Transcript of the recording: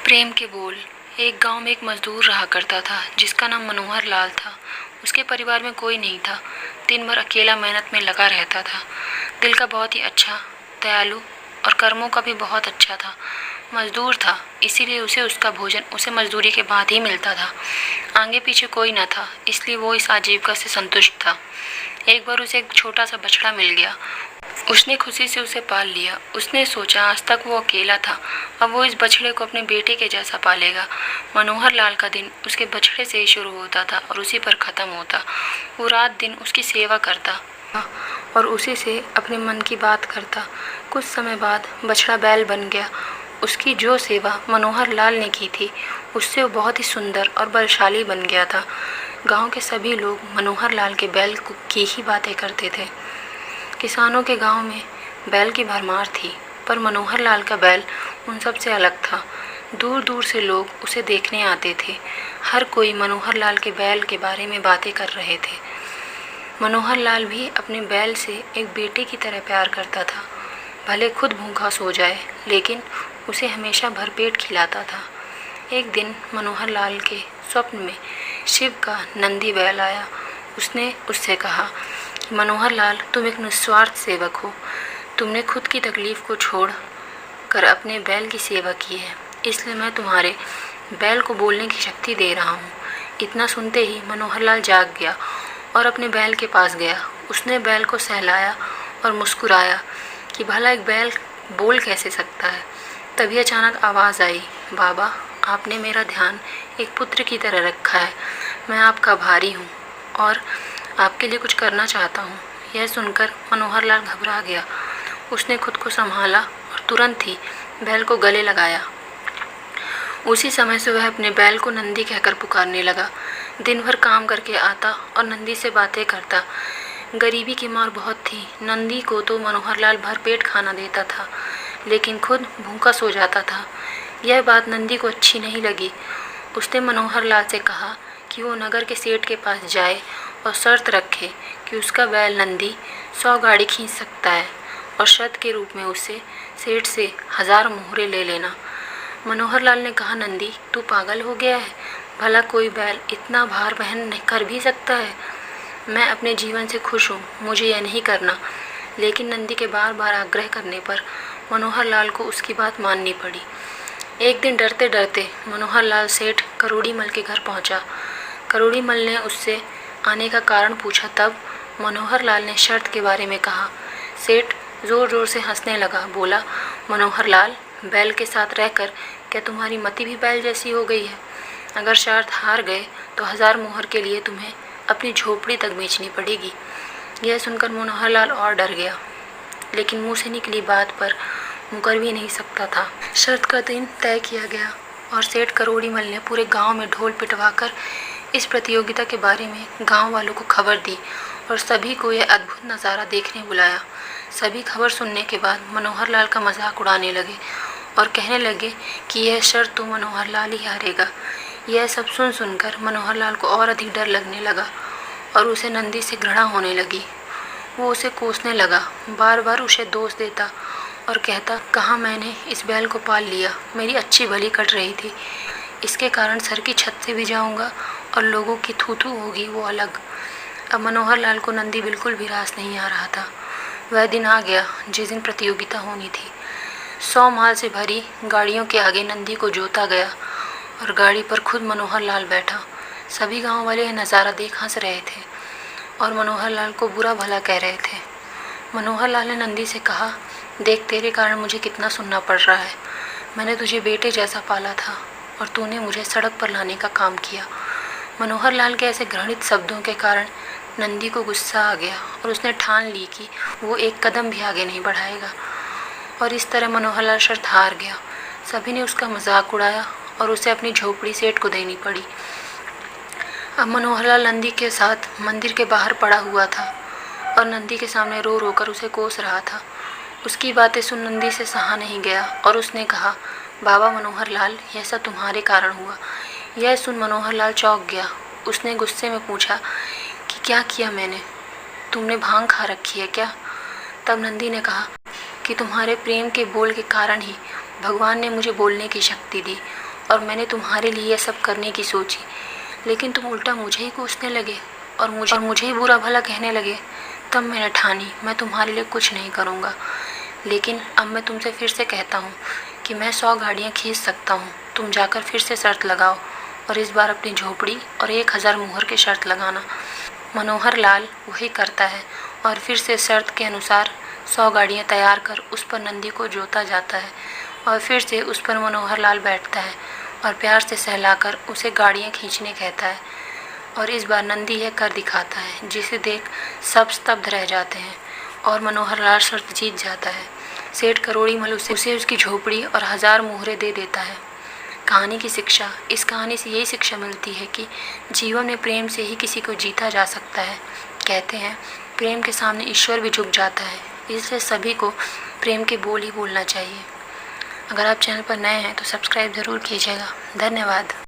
प्रेम के बोल। एक गांव में एक मजदूर रहा करता था जिसका नाम मनोहर लाल था। उसके परिवार में कोई नहीं था। दिन भर अकेला मेहनत में लगा रहता था। दिल का बहुत ही अच्छा, दयालु और कर्मों का भी बहुत अच्छा था। मजदूर था, इसीलिए उसे उसका भोजन उसे मजदूरी के बाद ही मिलता था। आगे पीछे कोई न था, इसलिए वो इस आजीविका से संतुष्ट था। एक बार उसे एक छोटा सा बछड़ा मिल गया। उसने खुशी से उसे पाल लिया। उसने सोचा आज तक वो अकेला था, अब वो इस बछड़े को अपने बेटे के जैसा पालेगा। मनोहर लाल का दिन उसके बछड़े से ही शुरू होता था और उसी पर ख़त्म होता। वो रात दिन उसकी सेवा करता और उसी से अपने मन की बात करता। कुछ समय बाद बछड़ा बैल बन गया। उसकी जो सेवा मनोहर लाल ने की थी, उससे वो बहुत ही सुंदर और बलशाली बन गया था। गांव के सभी लोग मनोहर लाल के बैल की ही बातें करते थे। किसानों के गांव में बैल की भरमार थी, पर मनोहर लाल का बैल उन सब से अलग था। दूर दूर से लोग उसे देखने आते थे। हर कोई मनोहर लाल के बैल के बारे में बातें कर रहे थे। मनोहर लाल भी अपने बैल से एक बेटे की तरह प्यार करता था। भले खुद भूखा सो जाए, लेकिन उसे हमेशा भरपेट खिलाता था। एक दिन मनोहर लाल के स्वप्न में शिव का नंदी बैल आया। उसने उससे कहा, मनोहर लाल, तुम एक निस्वार्थ सेवक हो। तुमने खुद की तकलीफ को छोड़ कर अपने बैल की सेवा की है, इसलिए मैं तुम्हारे बैल को बोलने की शक्ति दे रहा हूँ। इतना सुनते ही मनोहर लाल जाग गया और अपने बैल के पास गया। उसने बैल को सहलाया और मुस्कुराया कि भला एक बैल बोल कैसे सकता है। तभी अचानक आवाज़ आई, बाबा, आपने मेरा ध्यान एक पुत्र की तरह रखा है। मैं आपका आभारी हूँ और आपके लिए कुछ करना चाहता हूँ। यह सुनकर मनोहर लाल घबरा गया। उसने खुद को संभाला और तुरंत ही बैल को गले लगाया। उसी समय से वह अपने बैल को नंदी कहकर पुकारने लगा। दिन भर काम करके आता और नंदी से बातें करता। गरीबी की मार बहुत थी। नंदी को तो मनोहर लाल भरपेट खाना देता था, लेकिन खुद भूखा सो जाता था। यह बात नंदी को अच्छी नहीं लगी। उसने मनोहर लाल से कहा कि वो नगर के सेठ के पास जाए और शर्त रखे कि उसका बैल नंदी 100 गाड़ी खींच सकता है और शर्त के रूप में उससे सेठ से 1000 मोहरे ले लेना। मनोहर लाल ने कहा, नंदी, तू पागल हो गया है? भला कोई बैल इतना भार वहन कर भी सकता है? मैं अपने जीवन से खुश हूँ, मुझे यह नहीं करना। लेकिन नंदी के बार बार आग्रह करने पर मनोहर लाल को उसकी बात माननी पड़ी। एक दिन डरते डरते मनोहर लाल सेठ करोड़ी मल के घर पहुँचा। करोड़ी मल ने उससे आने का कारण पूछा। तब मनोहर लाल ने शर्त के बारे में कहा। सेठ ज़ोर ज़ोर से हंसने लगा। बोला, मनोहर लाल, बैल के साथ रहकर क्या तुम्हारी मति भी बैल जैसी हो गई है? अगर शर्त हार गए तो 1000 मोहर के लिए तुम्हें अपनी झोपड़ी तक बेचनी पड़ेगी। यह सुनकर मनोहर लाल और डर गया, लेकिन मुँह से निकली बात पर मुकर भी नहीं सकता था। शर्त का दिन तय किया गया और सेठ करोड़ी मल ने पूरे गांव में ढोल पिटवाकर इस प्रतियोगिता के बारे में गांव वालों को खबर दी और सभी को यह अद्भुत नज़ारा देखने बुलाया। सभी खबर सुनने के बाद मनोहर लाल का मजाक उड़ाने लगे और कहने लगे कि यह शर्त तो मनोहर लाल ही हारेगा। यह सब सुनकर मनोहर लाल को और अधिक डर लगने लगा और उसे नंदी से घृणा होने लगी। वो उसे कोसने लगा, बार बार उसे दोष देता और कहता, कहाँ मैंने इस बैल को पाल लिया, मेरी अच्छी भली कट रही थी। इसके कारण सर की छत से भी जाऊंगा और लोगों की थू थू होगी, वो अलग। अब मनोहर लाल को नंदी बिल्कुल भी रास नहीं आ रहा था। वह दिन आ गया जिस दिन प्रतियोगिता होनी थी। 100 माल से भरी गाड़ियों के आगे नंदी को जोता गया और गाड़ी पर खुद मनोहर लाल बैठा। सभी गांव वाले यह नज़ारा देख हंस रहे थे और मनोहर लाल को बुरा भला कह रहे थे। मनोहर लाल ने नंदी से कहा, देख, तेरे कारण मुझे कितना सुनना पड़ रहा है। मैंने तुझे बेटे जैसा पाला था और तूने मुझे सड़क पर लाने का काम किया। मनोहर लाल के ऐसे घृणित शब्दों के कारण नंदी को गुस्सा आ गया और उसने ठान ली कि वो एक कदम भी आगे नहीं बढ़ाएगा। और इस तरह मनोहर लाल शर्त हार गया। सभी ने उसका मजाक उड़ाया और उसे अपनी झोपड़ी सेठ को देनी पड़ी। अब मनोहर लाल नंदी के साथ मंदिर के बाहर पड़ा हुआ था और नंदी के सामने रो रो कर उसे कोस रहा था। उसकी बातें सुन नंदी से सहा नहीं गया और उसने कहा, बाबा मनोहर लाल, यह सब तुम्हारे कारण हुआ। यह सुन मनोहर लाल चौंक गया। उसने गुस्से में पूछा कि क्या किया मैंने? तुमने भांग खा रखी है क्या? तब नंदी ने कहा कि तुम्हारे प्रेम के बोल के कारण ही भगवान ने मुझे बोलने की शक्ति दी और मैंने तुम्हारे लिए यह सब करने की सोची, लेकिन तुम उल्टा मुझे ही कोसने लगे और मुझे ही बुरा भला कहने लगे। तब मैंने ठानी मैं तुम्हारे लिए कुछ नहीं करूँगा। लेकिन अब मैं तुमसे फिर से कहता हूँ कि मैं 100 गाड़ियाँ खींच सकता हूँ। तुम जाकर फिर से शर्त लगाओ और इस बार अपनी झोपड़ी और 1000 मुहर की शर्त लगाना। मनोहर लाल वही करता है और फिर से शर्त के अनुसार 100 गाड़ियाँ तैयार कर उस पर नंदी को जोता जाता है और फिर से उस पर मनोहर लाल बैठता है और प्यार से सहलाकर उसे गाड़ियाँ खींचने कहता है। और इस बार नंदी यह कर दिखाता है, जिसे देख सब स्तब्ध रह जाते हैं और मनोहर लाल शर्त जीत जाता है। सेठ करोड़ीमल उसे उसकी झोपड़ी और 1000 मुहरें दे देता है। कहानी की शिक्षा, इस कहानी से यही शिक्षा मिलती है कि जीवन में प्रेम से ही किसी को जीता जा सकता है। कहते हैं प्रेम के सामने ईश्वर भी झुक जाता है, इसलिए सभी को प्रेम के बोल ही बोलना चाहिए। अगर आप चैनल पर नए हैं तो सब्सक्राइब ज़रूर कीजिएगा। धन्यवाद।